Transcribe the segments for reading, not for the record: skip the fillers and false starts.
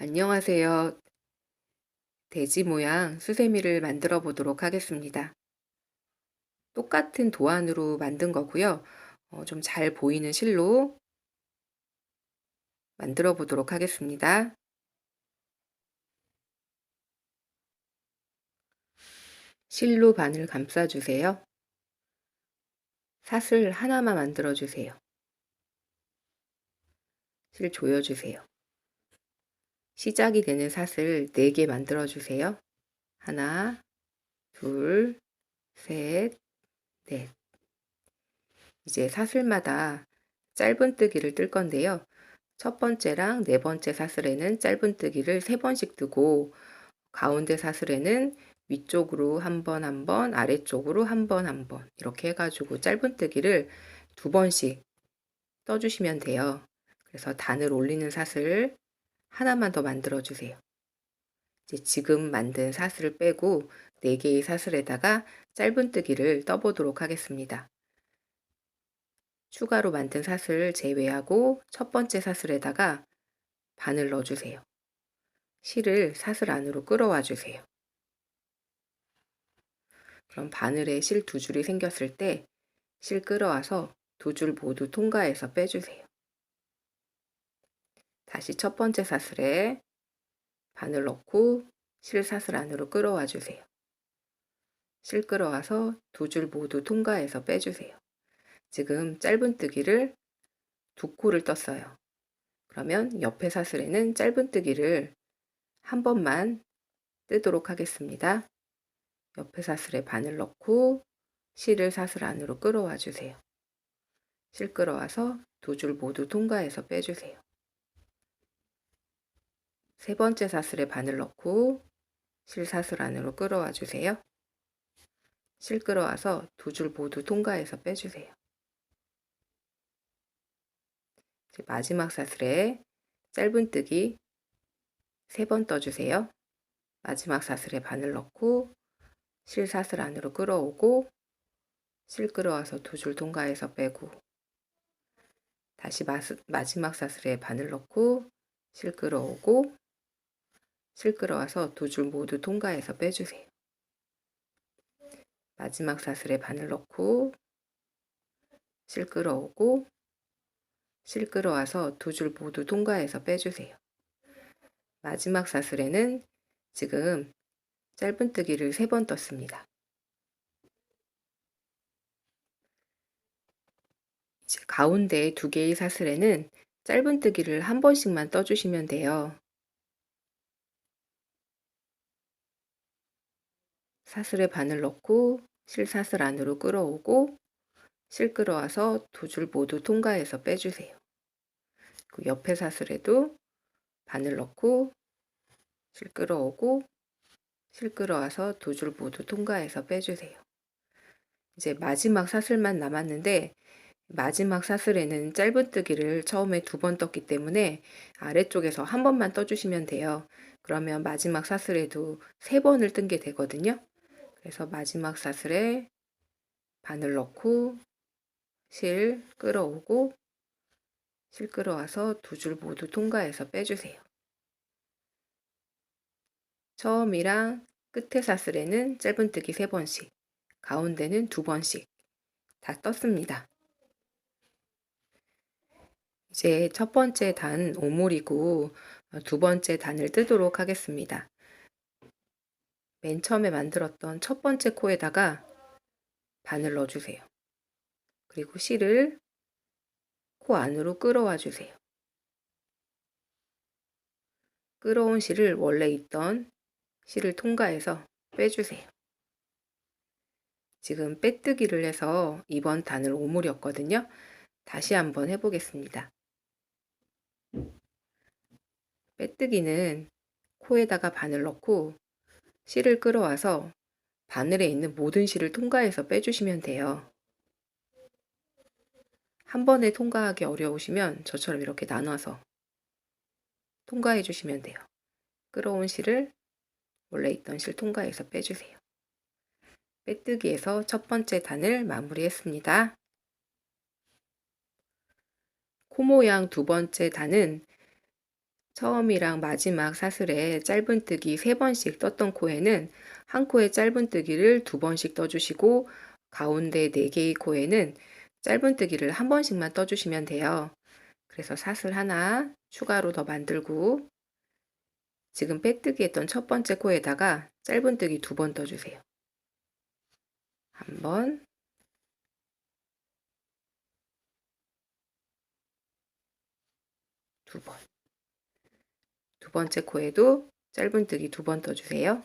안녕하세요. 돼지 모양 수세미를 만들어 보도록 하겠습니다. 똑같은 도안으로 만든 거고요. 좀 잘 보이는 실로 만들어 보도록 하겠습니다. 실로 반을 감싸 주세요. 사슬 하나만 만들어 주세요. 실 조여 주세요. 시작이 되는 사슬 4개 만들어 주세요. 하나, 둘, 셋, 넷. 이제 사슬마다 짧은뜨기를 뜰 건데요. 첫 번째랑 네 번째 사슬에는 짧은뜨기를 3번씩 뜨고 가운데 사슬에는 위쪽으로 한 번 한 번, 아래쪽으로 한 번 한 번 이렇게 해가지고 짧은뜨기를 2번씩 떠주시면 돼요. 그래서 단을 올리는 사슬 하나만 더 만들어 주세요. 이제 지금 만든 사슬을 빼고 4개의 사슬에다가 짧은뜨기를 떠보도록 하겠습니다. 추가로 만든 사슬 제외하고 첫 번째 사슬에다가 바늘 넣어주세요. 실을 사슬 안으로 끌어와 주세요. 그럼 바늘에 실 2줄이 생겼을 때 실 끌어와서 2줄 모두 통과해서 빼주세요. 다시 첫 번째 사슬에 바늘 넣고 실 사슬 안으로 끌어와 주세요. 실 끌어와서 2줄 모두 통과해서 빼주세요. 지금 짧은뜨기를 2코를 떴어요. 그러면 옆에 사슬에는 짧은뜨기를 한 번만 뜨도록 하겠습니다. 옆에 사슬에 바늘 넣고 실을 사슬 안으로 끌어와 주세요. 실 끌어와서 2줄 모두 통과해서 빼주세요. 세 번째 사슬에 바늘 넣고 실 사슬 안으로 끌어와 주세요. 실 끌어와서 2줄 모두 통과해서 빼주세요. 마지막 사슬에 짧은뜨기 3번 떠주세요. 마지막 사슬에 바늘 넣고 실 사슬 안으로 끌어오고 실 끌어와서 2줄 통과해서 빼고 다시 마지막 사슬에 바늘 넣고 실 끌어오고 실 끌어와서 2줄 모두 통과해서 빼주세요. 마지막 사슬에 바늘 넣고 실 끌어오고 실 끌어와서 2줄 모두 통과해서 빼주세요. 마지막 사슬에는 지금 짧은뜨기를 3번 떴습니다. 이제 가운데 2개의 사슬에는 짧은뜨기를 한 번씩만 떠주시면 돼요. 사슬에 바늘 넣고 실 사슬 안으로 끌어오고 실 끌어와서 2줄 모두 통과해서 빼주세요. 그 옆에 사슬에도 바늘 넣고 실 끌어오고 실 끌어와서 2줄 모두 통과해서 빼주세요. 이제 마지막 사슬만 남았는데 마지막 사슬에는 짧은뜨기를 처음에 2번 떴기 때문에 아래쪽에서 한 번만 떠주시면 돼요. 그러면 마지막 사슬에도 3번을 뜬 게 되거든요. 그래서 마지막 사슬에 바늘 넣고 실 끌어오고 실 끌어와서 2줄 모두 통과해서 빼주세요. 처음이랑 끝에 사슬에는 짧은뜨기 3번씩, 가운데는 2번씩 다 떴습니다. 이제 첫 번째 단 오물이고 두 번째 단을 뜨도록 하겠습니다. 맨 처음에 만들었던 첫 번째 코에다가 바늘 넣어주세요. 그리고 실을 코 안으로 끌어와 주세요. 끌어온 실을 원래 있던 실을 통과해서 빼주세요. 지금 빼뜨기를 해서 이번 단을 오물이었거든요. 다시 한번 해보겠습니다. 빼뜨기는 코에다가 바늘 넣고 실을 끌어와서 바늘에 있는 모든 실을 통과해서 빼주시면 돼요. 한 번에 통과하기 어려우시면 저처럼 이렇게 나눠서 통과해 주시면 돼요. 끌어온 실을 원래 있던 실 통과해서 빼주세요. 빼뜨기에서 첫 번째 단을 마무리했습니다. 코 모양 두 번째 단은 처음이랑 마지막 사슬에 짧은뜨기 3번씩 떴던 코에는 한 코에 짧은뜨기를 2번씩 떠주시고 가운데 4개의 코에는 짧은뜨기를 1번씩만 떠주시면 돼요. 그래서 사슬 하나 추가로 더 만들고 지금 빼뜨기 했던 첫 번째 코에다가 짧은뜨기 2번 떠주세요. 1번, 2번. 두 번째 코에도 짧은뜨기 2번 떠주세요.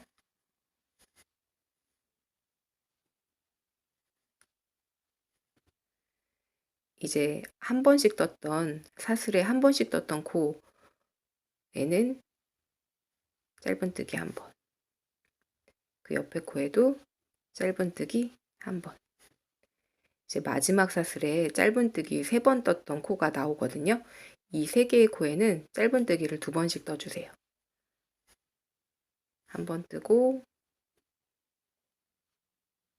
이제 한 번씩 떴던 사슬에 한 번씩 떴던 코에는 짧은뜨기 1번. 그 옆에 코에도 짧은뜨기 1번. 이제 마지막 사슬에 짧은뜨기 3번 떴던 코가 나오거든요. 이 3개의 코에는 짧은뜨기를 2번씩 떠주세요. 1번 뜨고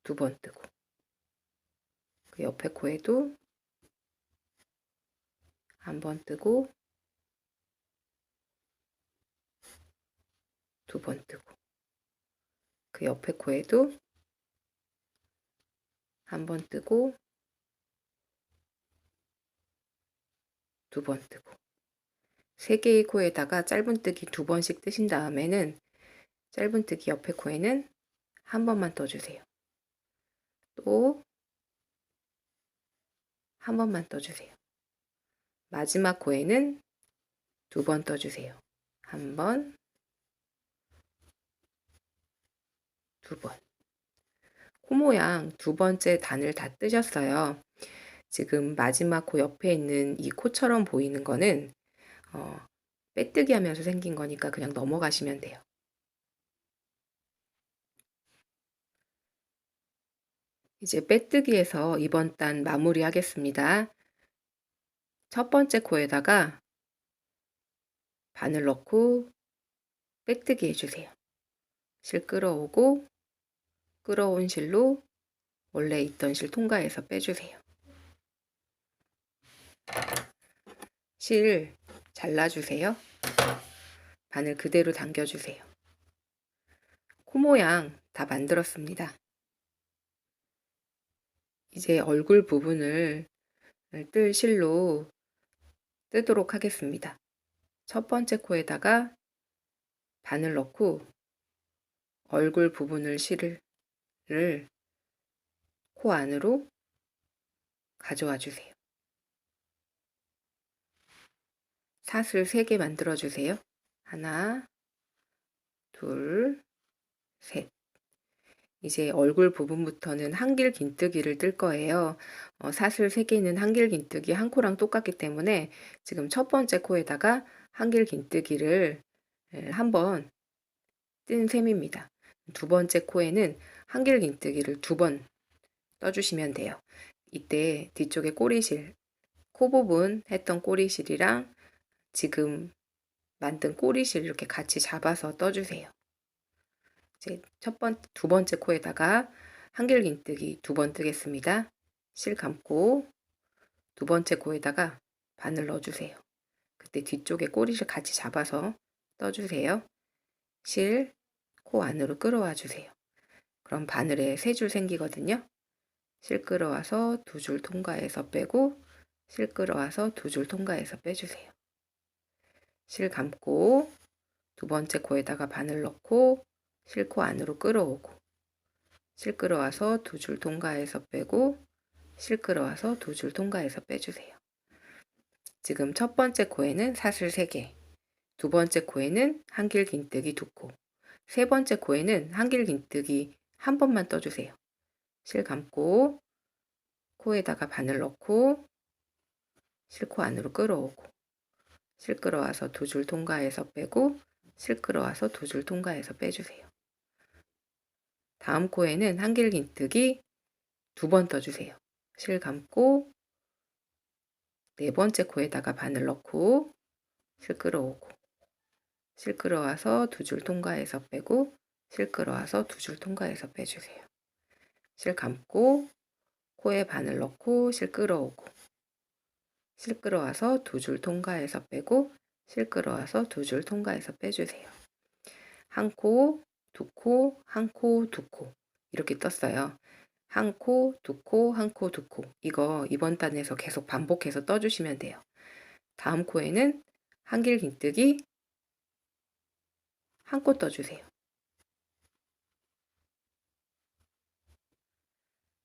2번 뜨고 그 옆에 코에도 1번 뜨고 2번 뜨고 그 옆에 코에도 1번 뜨고 2번 뜨고 3개의 코에다가 짧은뜨기 2번씩 뜨신 다음에는 짧은뜨기 옆에 코에는 1번만 떠주세요. 또 1번만 떠주세요. 마지막 코에는 2번 떠주세요. 1번, 2번. 코 모양 2번째 단을 다 뜨셨어요. 지금 마지막 코 옆에 있는 이 코처럼 보이는 거는 빼뜨기 하면서 생긴 거니까 그냥 넘어가시면 돼요. 이제 빼뜨기에서 이번 단 마무리 하겠습니다. 첫 번째 코에다가 바늘 넣고 빼뜨기 해주세요. 실 끌어오고 끌어온 실로 원래 있던 실 통과해서 빼주세요. 실 잘라주세요. 바늘 그대로 당겨주세요. 코 모양 다 만들었습니다. 이제 얼굴 부분을 뜰 실로 뜨도록 하겠습니다. 첫 번째 코에다가 바늘 넣고 얼굴 부분을 실을 코 안으로 가져와 주세요. 사슬 3개 만들어 주세요. 하나, 둘, 셋. 이제 얼굴 부분부터는 한길 긴뜨기를 뜰 거예요. 사슬 3개는 한길 긴뜨기 한 코랑 똑같기 때문에 지금 첫 번째 코에다가 한길 긴뜨기를 한번 뜬 셈입니다. 두 번째 코에는 한길 긴뜨기를 2번 떠주시면 돼요. 이때 뒤쪽에 꼬리실, 코 부분 했던 꼬리실이랑 지금 만든 꼬리실 이렇게 같이 잡아서 떠주세요. 이제 두 번째 코에다가 한길 긴뜨기 2번 뜨겠습니다. 실 감고 두 번째 코에다가 바늘 넣어주세요. 그때 뒤쪽에 꼬리를 같이 잡아서 떠주세요. 실, 코 안으로 끌어와 주세요. 그럼 바늘에 3줄 생기거든요. 실 끌어와서 2줄 통과해서 빼고 실 끌어와서 2줄 통과해서 빼주세요. 실 감고 두 번째 코에다가 바늘 넣고 실 코 안으로 끌어오고 실 끌어와서 2줄 통과해서 빼고 실 끌어와서 2줄 통과해서 빼주세요. 지금 첫 번째 코에는 사슬 3개, 두 번째 코에는 한길 긴뜨기 2코, 세 번째 코에는 한길 긴뜨기 1번만 떠주세요. 실 감고 코에다가 바늘 넣고 실 코 안으로 끌어오고 실 끌어와서 2줄 통과해서 빼고 실 끌어와서 2줄 통과해서 빼주세요. 다음 코에는 한길 긴뜨기 2번 떠주세요. 실 감고 네 번째 코에다가 바늘 넣고 실 끌어오고 실 끌어와서 2줄 통과해서 빼고 실 끌어와서 2줄 통과해서 빼주세요. 실 감고 코에 바늘 넣고 실 끌어오고 실 끌어와서 2줄 통과해서 빼고 실 끌어와서 두 줄 통과해서 빼주세요. 한 코, 두 코, 한 코, 두 코 이렇게 떴어요. 한 코, 두 코, 한 코, 두 코. 이거 이번 단에서 계속 반복해서 떠주시면 돼요. 다음 코에는 한길 긴뜨기 한 코 떠주세요.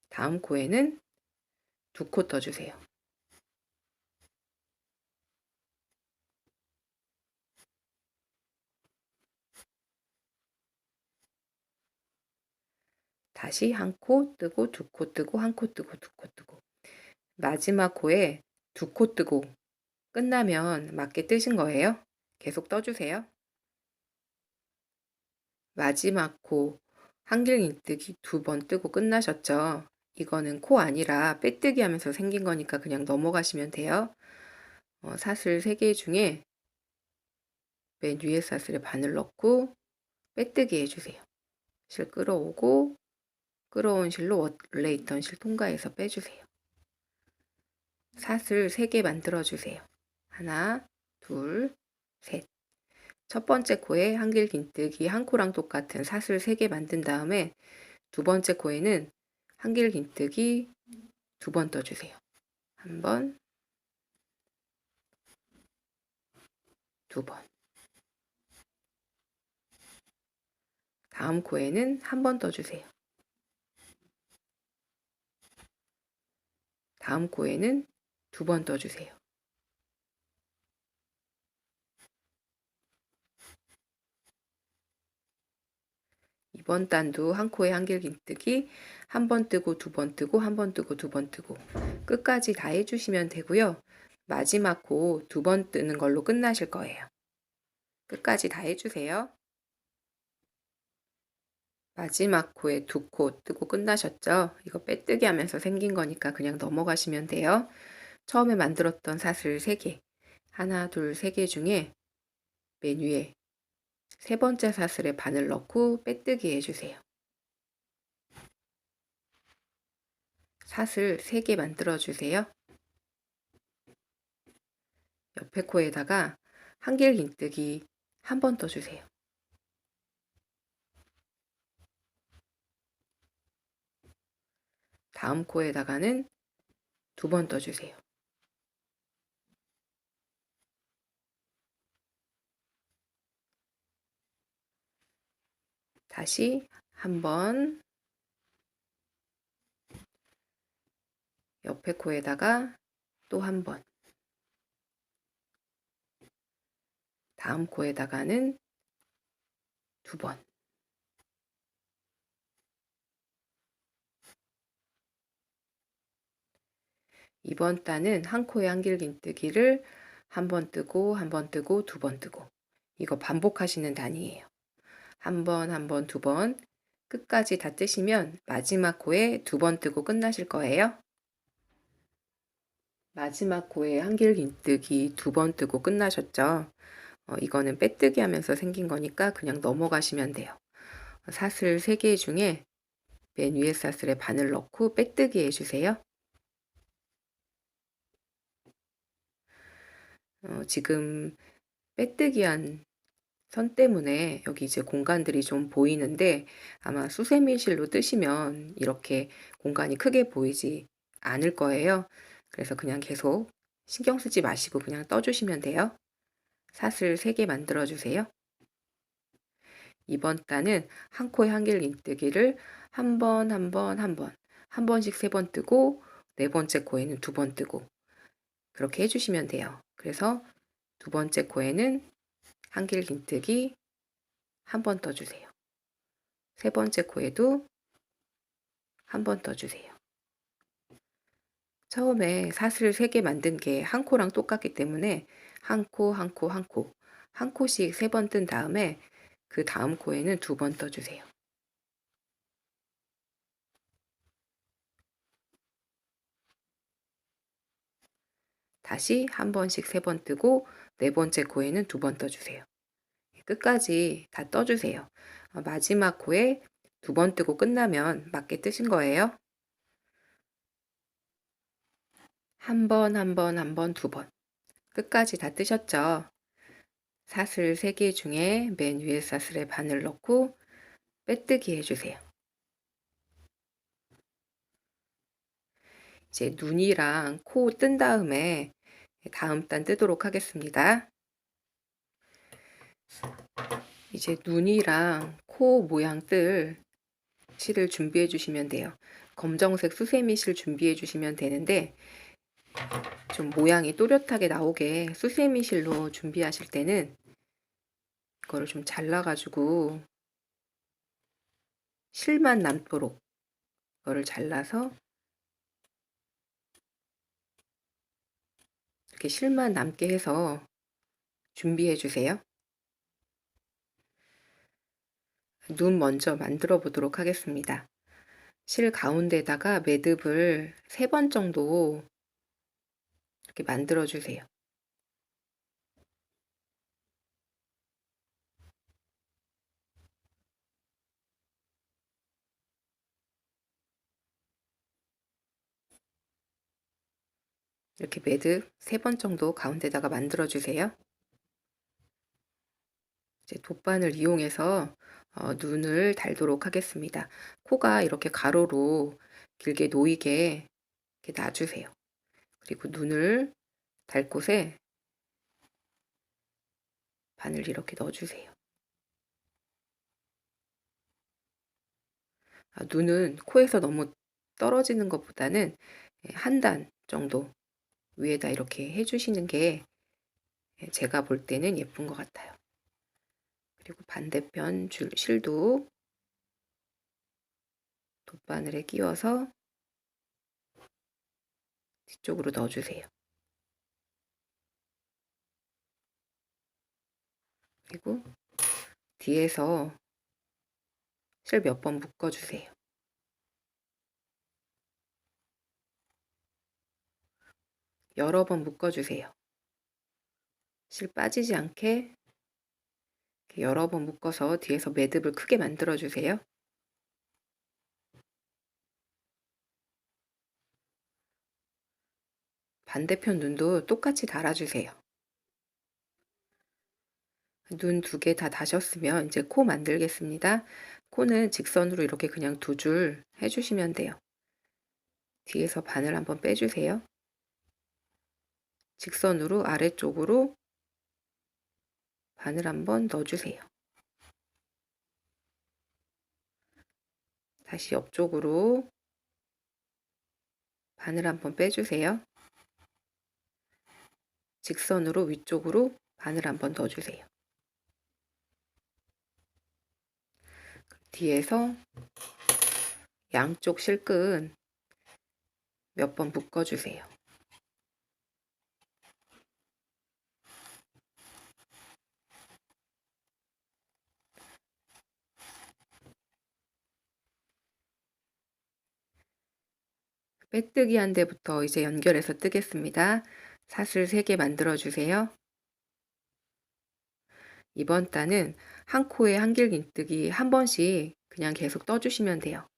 다음 코에는 두 코 떠주세요. 다시 한 코 뜨고 두 코 뜨고 한 코 뜨고 두 코 뜨고 마지막 코에 두 코 뜨고 끝나면 맞게 뜨신 거예요. 계속 떠주세요. 마지막 코 한길 긴뜨기 두 번 뜨고 끝나셨죠? 이거는 코 아니라 빼뜨기 하면서 생긴 거니까 그냥 넘어가시면 돼요. 사슬 3개 중에 맨 위에 사슬에 바늘 넣고 빼뜨기 해주세요. 실 끌어오고 끌어온 실로 원래 있던 실 통과해서 빼주세요. 사슬 3개 만들어주세요. 하나, 둘, 셋. 첫 번째 코에 한길 긴뜨기 한 코랑 똑같은 사슬 3개 만든 다음에 두 번째 코에는 한길 긴뜨기 두 번 떠주세요. 한 번, 두 번. 다음 코에는 한 번 떠주세요. 다음 코에는 두 번 떠주세요. 이번 단도 한 코에 한길 긴뜨기 한 번 뜨고 두 번 뜨고 한 번 뜨고 두 번 뜨고 끝까지 다 해주시면 되고요. 마지막 코 두 번 뜨는 걸로 끝나실 거예요. 끝까지 다 해주세요. 마지막 코에 두 코 뜨고 끝나셨죠? 이거 빼뜨기 하면서 생긴 거니까 그냥 넘어가시면 돼요. 처음에 만들었던 사슬 3개 하나, 둘, 3개 중에 맨 위에 세 번째 사슬에 바늘 넣고 빼뜨기 해주세요. 사슬 3개 만들어주세요. 옆에 코에다가 한길 긴뜨기 한 번 떠주세요. 다음 코에다가는 두 번 떠주세요. 다시 한 번, 옆에 코에다가 또 한 번, 다음 코에다가는 두 번. 이번 단은 한 코에 한길 긴뜨기를 한 번 뜨고 한 번 뜨고 두 번 뜨고 이거 반복하시는 단이에요. 한 번, 한 번, 두 번 끝까지 다 뜨시면 마지막 코에 두 번 뜨고 끝나실 거예요. 마지막 코에 한길 긴뜨기 두 번 뜨고 끝나셨죠? 이거는 빼뜨기 하면서 생긴 거니까 그냥 넘어가시면 돼요. 사슬 3개 중에 맨 위에 사슬에 바늘 넣고 빼뜨기 해주세요. 지금 빼뜨기한 선 때문에 여기 이제 공간들이 좀 보이는데 아마 수세미실로 뜨시면 이렇게 공간이 크게 보이지 않을 거예요. 그래서 그냥 계속 신경 쓰지 마시고 그냥 떠주시면 돼요. 사슬 3개 만들어 주세요. 이번 단은 한 코에 한길 긴뜨기를 한 번, 한 번, 한 번, 한 번씩 3번 뜨고 네 번째 코에는 두 번 뜨고 그렇게 해주시면 돼요. 그래서 두 번째 코에는 한길 긴뜨기 한 번 떠주세요. 세 번째 코에도 한 번 떠주세요. 처음에 사슬 3개 만든 게 한 코랑 똑같기 때문에 한 코, 한 코, 한 코, 한 코씩 3번 뜬 다음에 그 다음 코에는 두 번 떠주세요. 다시 한 번씩 3번 뜨고 네 번째 코에는 두 번 떠주세요. 끝까지 다 떠주세요. 마지막 코에 두 번 뜨고 끝나면 맞게 뜨신 거예요. 한 번, 한 번, 한 번, 두 번. 끝까지 다 뜨셨죠? 사슬 3개 중에 맨 위에 사슬에 바늘 넣고 빼뜨기 해주세요. 이제 눈이랑 코 뜬 다음에 다음 단 뜨도록 하겠습니다. 이제 눈이랑 코 모양 뜰 실을 준비해 주시면 돼요. 검정색 수세미 실 준비해 주시면 되는데, 좀 모양이 또렷하게 나오게 수세미 실로 준비하실 때는 이거를 좀 잘라 가지고 실만 남도록 이거를 잘라서 이렇게 실만 남게 해서 준비해 주세요. 눈 먼저 만들어 보도록 하겠습니다. 실 가운데다가 매듭을 3번 정도 이렇게 만들어 주세요. 이렇게 매듭 3번 정도 가운데다가 만들어 주세요. 이제 돗바늘 이용해서 눈을 달도록 하겠습니다. 코가 이렇게 가로로 길게 놓이게 이렇게 놔주세요. 그리고 눈을 달 곳에 바늘 이렇게 넣어주세요. 눈은 코에서 너무 떨어지는 것보다는 한 단 정도 위에다 이렇게 해주시는 게 제가 볼 때는 예쁜 것 같아요. 그리고 반대편 실도 돗바늘에 끼워서 뒤쪽으로 넣어주세요. 그리고 뒤에서 실 몇 번 묶어주세요. 여러 번 묶어주세요. 실 빠지지 않게 여러 번 묶어서 뒤에서 매듭을 크게 만들어주세요. 반대편 눈도 똑같이 달아주세요. 눈 2개 다 다셨으면 이제 코 만들겠습니다. 코는 직선으로 이렇게 그냥 2줄 해주시면 돼요. 뒤에서 바늘 한번 빼주세요. 직선으로 아래쪽으로 바늘 한번 넣어주세요. 다시 옆쪽으로 바늘 한번 빼주세요. 직선으로 위쪽으로 바늘 한번 넣어주세요. 뒤에서 양쪽 실끈 몇 번 묶어주세요. 빼뜨기 한 데부터 이제 연결해서 뜨겠습니다. 사슬 3개 만들어 주세요. 이번 단은 한 코에 한길긴뜨기 한 번씩 그냥 계속 떠주시면 돼요.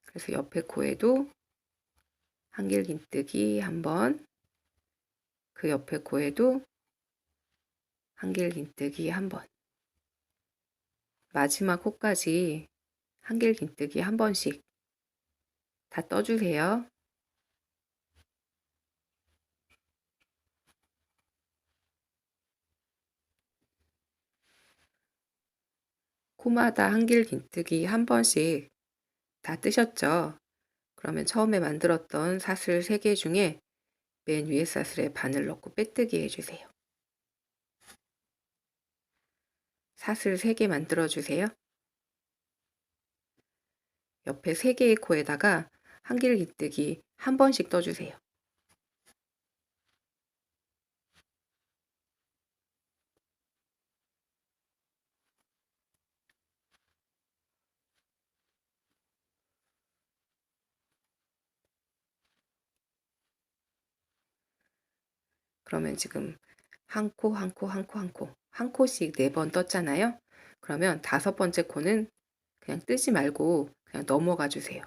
그래서 옆에 코에도 한길긴뜨기 한 번, 그 옆에 코에도 한길긴뜨기 한 번, 마지막 코까지 한길긴뜨기 한 번씩 다 떠주세요. 코마다 한길긴뜨기 한 번씩 다 뜨셨죠? 그러면 처음에 만들었던 사슬 3개 중에 맨 위에 사슬에 바늘 넣고 빼뜨기 해주세요. 사슬 3개 만들어 주세요. 옆에 3개의 코에다가 한길긴뜨기 한 번씩 떠주세요. 그러면 지금 한 코, 한 코, 한 코, 한 코, 한 코씩 4번 떴잖아요. 그러면 5번째 코는 그냥 뜨지 말고 그냥 넘어가 주세요.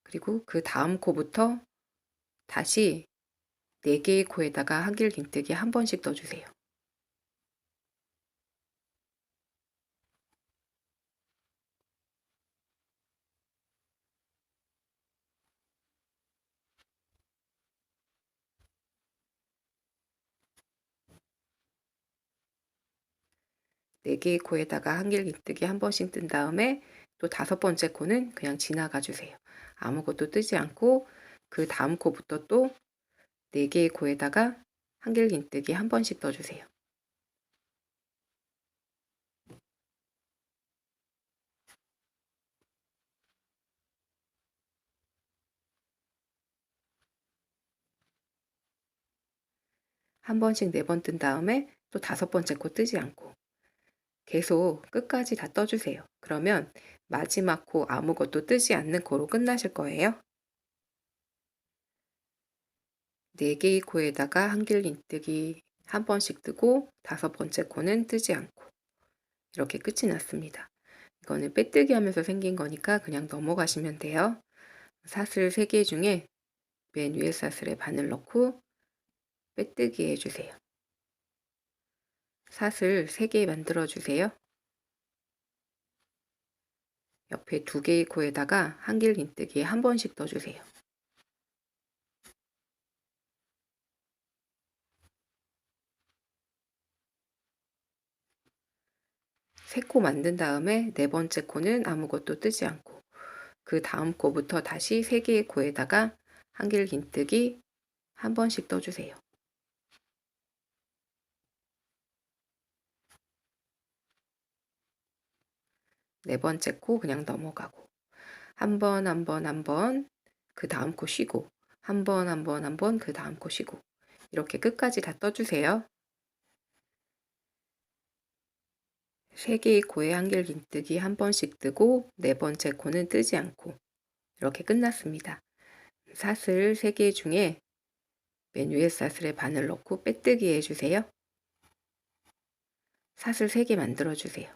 그리고 그 다음 코부터 다시 4개의 코에다가 한길긴뜨기 한 번씩 떠주세요. 4개의 코에다가 한길긴뜨기 한 번씩 뜬 다음에 또 5번째 코는 그냥 지나가 주세요. 아무것도 뜨지 않고 그 다음 코부터 또 4개의 코에다가 한길긴뜨기 한 번씩 떠주세요. 한 번씩 4번 뜬 다음에 또 5번째 코 뜨지 않고 계속 끝까지 다 떠주세요. 그러면 마지막 코 아무것도 뜨지 않는 코로 끝나실 거예요. 4개의 코에다가 한길긴뜨기 한 번씩 뜨고 5번째 코는 뜨지 않고 이렇게 끝이 났습니다. 이거는 빼뜨기 하면서 생긴 거니까 그냥 넘어가시면 돼요. 사슬 3개 중에 맨 위에 사슬에 바늘 넣고 빼뜨기 해주세요. 사슬 3개 만들어 주세요. 옆에 2개의 코에다가 한길긴뜨기 한 번씩 떠주세요. 3코 만든 다음에 4번째 코는 아무것도 뜨지 않고 그 다음 코부터 다시 3개의 코에다가 한길긴뜨기 한 번씩 떠주세요. 4번째 코 그냥 넘어가고 한 번 그 다음 코 쉬고 한 번 그 다음 코 쉬고 이렇게 끝까지 다 떠주세요. 3개의 코에 한길긴뜨기 한 번씩 뜨고 4번째 코는 뜨지 않고 이렇게 끝났습니다. 사슬 3개 중에 맨 위에 사슬에 바늘 넣고 빼뜨기 해주세요. 사슬 3개 만들어 주세요.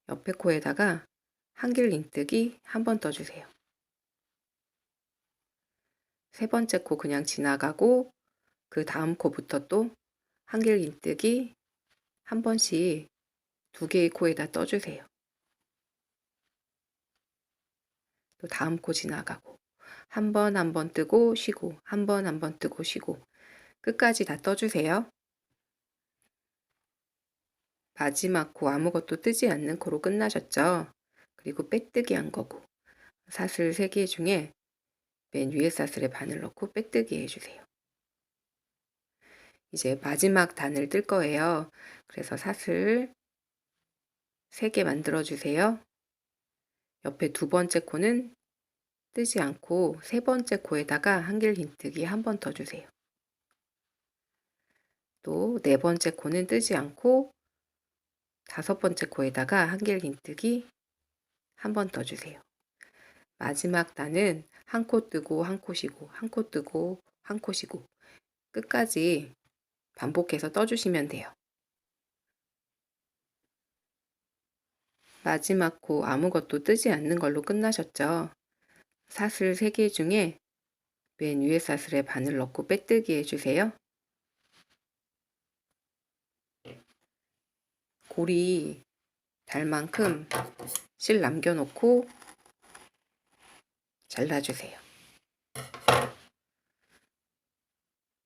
옆에 코에다가 한길긴뜨기 한 번 떠주세요. 3번째 코 그냥 지나가고 그 다음 코부터 또 한길긴뜨기 한 번씩 2개의 코에다 떠주세요. 또 다음 코 지나가고 한 번 뜨고 쉬고 한 번 뜨고 쉬고 끝까지 다 떠주세요. 마지막 코 아무것도 뜨지 않는 코로 끝나셨죠? 그리고 빼뜨기 한 거고 사슬 3개 중에 맨 위에 사슬에 바늘 넣고 빼뜨기 해주세요. 이제 마지막 단을 뜰 거예요. 그래서 사슬 3개 만들어 주세요. 옆에 2번째 코는 뜨지 않고 3번째 코에다가 한길긴뜨기 한 번 더 주세요. 또 4번째 코는 뜨지 않고 5번째 코에다가 한길긴뜨기 한 번 더 주세요. 마지막 단은 한 코 뜨고 한 코 쉬고 한 코 뜨고 한 코 쉬고 끝까지 반복해서 떠주시면 돼요. 마지막 코 아무것도 뜨지 않는 걸로 끝나셨죠? 사슬 3개 중에 맨 위에 사슬에 바늘 넣고 빼뜨기 해주세요. 고리 달 만큼 실 남겨놓고 잘라주세요.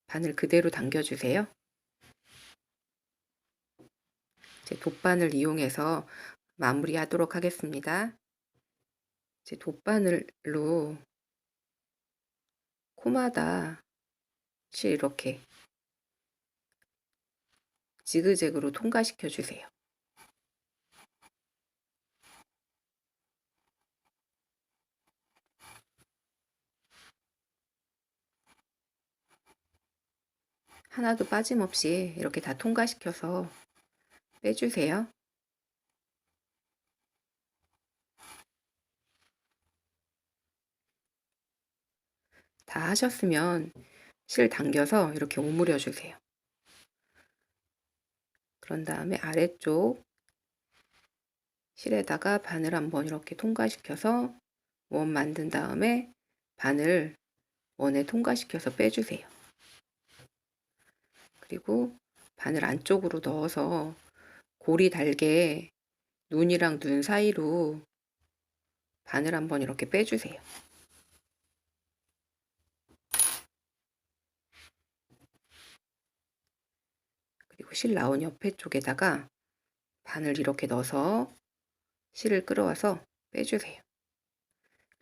바늘 그대로 당겨주세요. 이제 돗바늘 이용해서 마무리하도록 하겠습니다. 이제 돗바늘로 코마다 실 이렇게 지그재그로 통과시켜 주세요. 하나도 빠짐없이 이렇게 다 통과시켜서 빼주세요. 다 하셨으면 실 당겨서 이렇게 오므려 주세요. 그런 다음에 아래쪽 실에다가 바늘 한번 이렇게 통과시켜서 원 만든 다음에 바늘 원에 통과시켜서 빼주세요. 그리고 바늘 안쪽으로 넣어서 고리 달게 눈이랑 눈 사이로 바늘 한번 이렇게 빼주세요. 그리고 실 나온 옆에 쪽에다가 바늘 이렇게 넣어서 실을 끌어와서 빼주세요.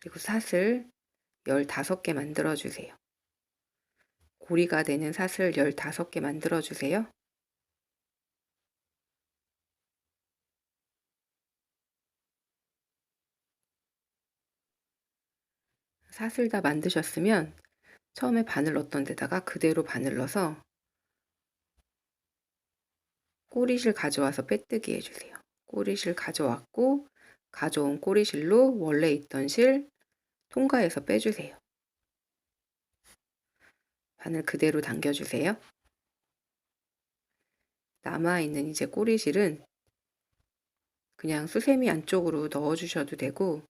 그리고 사슬 15개 만들어 주세요. 고리가 되는 사슬 15개 만들어 주세요. 사슬 다 만드셨으면 처음에 바늘 넣었던 데다가 그대로 바늘 넣어서 꼬리실 가져와서 빼뜨기 해주세요. 꼬리실 가져왔고 가져온 꼬리실로 원래 있던 실 통과해서 빼주세요. 바늘 그대로 당겨주세요. 남아있는 이제 꼬리실은 그냥 수세미 안쪽으로 넣어주셔도 되고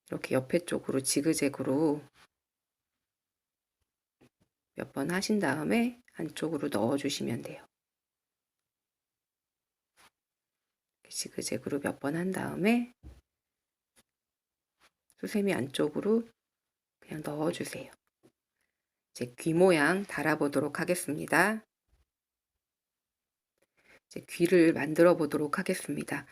이렇게 옆에 쪽으로 지그재그로 몇 번 하신 다음에 안쪽으로 넣어주시면 돼요. 지그재그로 몇 번 한 다음에 수세미 안쪽으로 그냥 넣어주세요. 이제 귀 모양 달아보도록 하겠습니다. 이제 귀를 만들어 보도록 하겠습니다.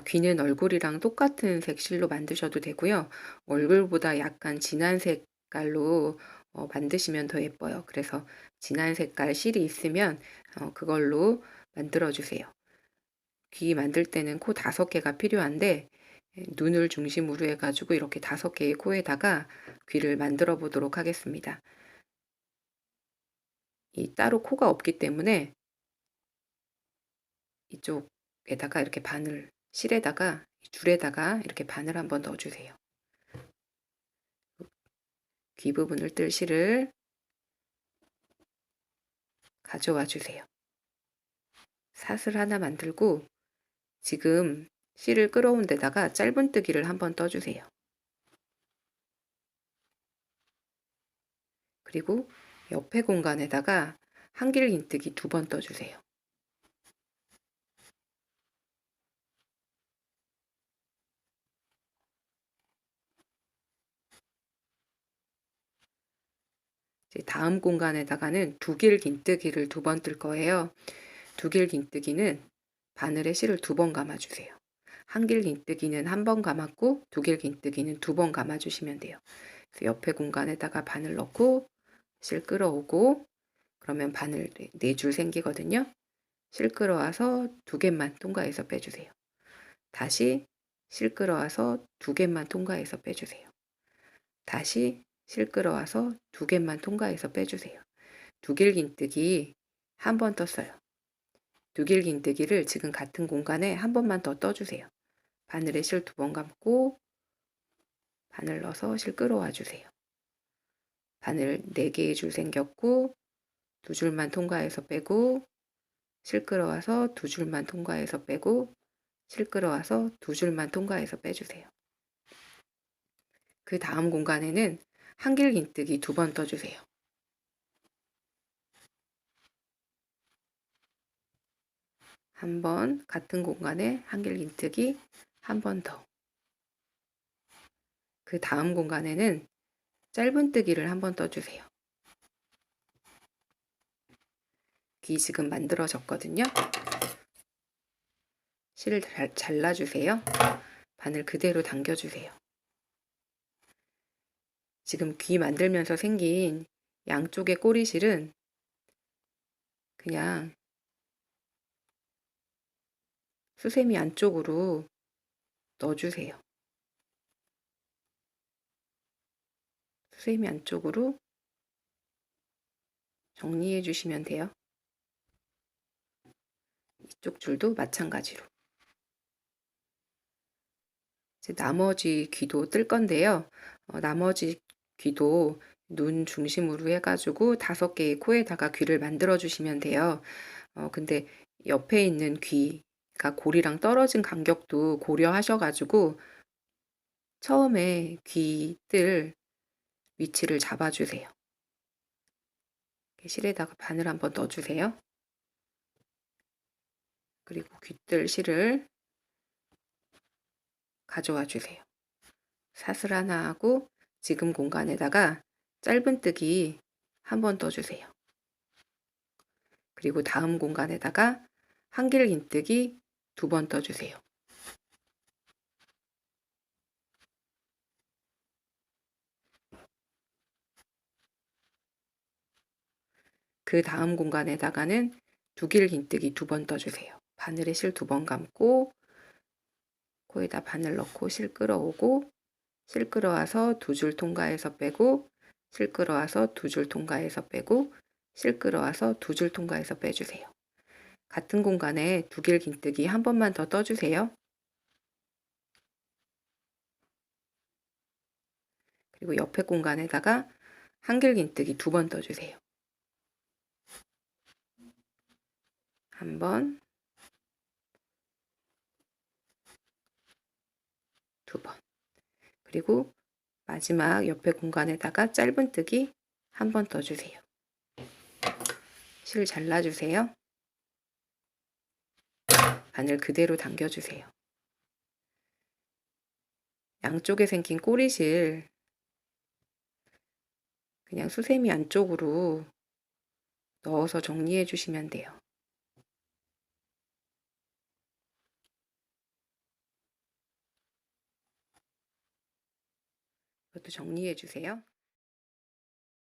귀는 얼굴이랑 똑같은 색실로 만드셔도 되고요. 얼굴보다 약간 진한 색깔로 만드시면 더 예뻐요. 그래서 진한 색깔 실이 있으면 그걸로 만들어 주세요. 귀 만들 때는 코 5개가 필요한데 눈을 중심으로 해가지고 이렇게 5개의 코에다가 귀를 만들어 보도록 하겠습니다. 따로 코가 없기 때문에 이쪽에다가 이렇게 바늘, 실에다가 줄에다가 이렇게 바늘 한번 넣어주세요. 귀 부분을 뜰 실을 가져와 주세요. 사슬 하나 만들고 지금 실을 끌어온 데다가 짧은뜨기를 한번 떠주세요. 그리고 옆에 공간에다가 한길긴뜨기 2번 떠주세요. 이제 다음 공간에다가는 두길긴뜨기를 2번 뜰 거예요. 두길긴뜨기는 바늘에 실을 2번 감아주세요. 한길긴뜨기는 1번 감았고 두길긴뜨기는 2번 감아주시면 돼요. 그래서 옆에 공간에다가 바늘 넣고 실 끌어오고 그러면 바늘 4줄 생기거든요. 실 끌어와서 2개만 통과해서 빼주세요. 다시 실 끌어와서 2개만 통과해서 빼주세요. 다시 실 끌어와서 2개만 통과해서 빼주세요. 두길긴뜨기 한 번 떴어요. 두길긴뜨기를 지금 같은 공간에 한 번만 더 떠주세요. 바늘에 실 2번 감고 바늘 넣어서 실 끌어와 주세요. 바늘 4개의 줄 생겼고 2줄만 통과해서 빼고 실 끌어와서 2줄만 통과해서 빼고 실 끌어와서 2줄만 통과해서 빼주세요. 그 다음 공간에는 한길긴뜨기 2번 떠주세요. 한 번 같은 공간에 한길긴뜨기 한 번 더. 그 다음 공간에는 짧은뜨기를 한 번 떠주세요. 귀 지금 만들어졌거든요. 실을 잘라주세요. 바늘 그대로 당겨주세요. 지금 귀 만들면서 생긴 양쪽의 꼬리실은 그냥 수세미 안쪽으로 넣어주세요. 수세미 안쪽으로 정리해 주시면 돼요. 이쪽 줄도 마찬가지로. 이제 나머지 귀도 뜰 건데요. 나머지 귀도 눈 중심으로 해가지고 5개의 코에다가 귀를 만들어 주시면 돼요. 근데 옆에 있는 귀가 고리랑 떨어진 간격도 고려하셔가지고 처음에 귀 뜰 위치를 잡아주세요. 실에다가 바늘 한번 넣어주세요. 그리고 귀뜰 실을 가져와 주세요. 사슬 하나 하고 지금 공간에다가 짧은뜨기 한 번 떠주세요. 그리고 다음 공간에다가 한길 긴뜨기 2번 떠주세요. 그 다음 공간에다가는 2길 긴뜨기 2번 떠주세요. 바늘에 실 2번 감고 코에다 바늘 넣고 실 끌어오고 실 끌어와서 2줄 통과해서 빼고 실 끌어와서 2줄 통과해서 빼고 실 끌어와서 2줄 통과해서 빼주세요. 같은 공간에 2길 긴뜨기 한 번만 더 떠주세요. 그리고 옆에 공간에다가 한길 긴뜨기 2번 떠주세요. 한 번, 2번. 그리고 마지막 옆에 공간에다가 짧은뜨기 한 번 떠주세요. 실 잘라주세요. 바늘 그대로 당겨주세요. 양쪽에 생긴 꼬리실 그냥 수세미 안쪽으로 넣어서 정리해 주시면 돼요. 이것도 정리해 주세요.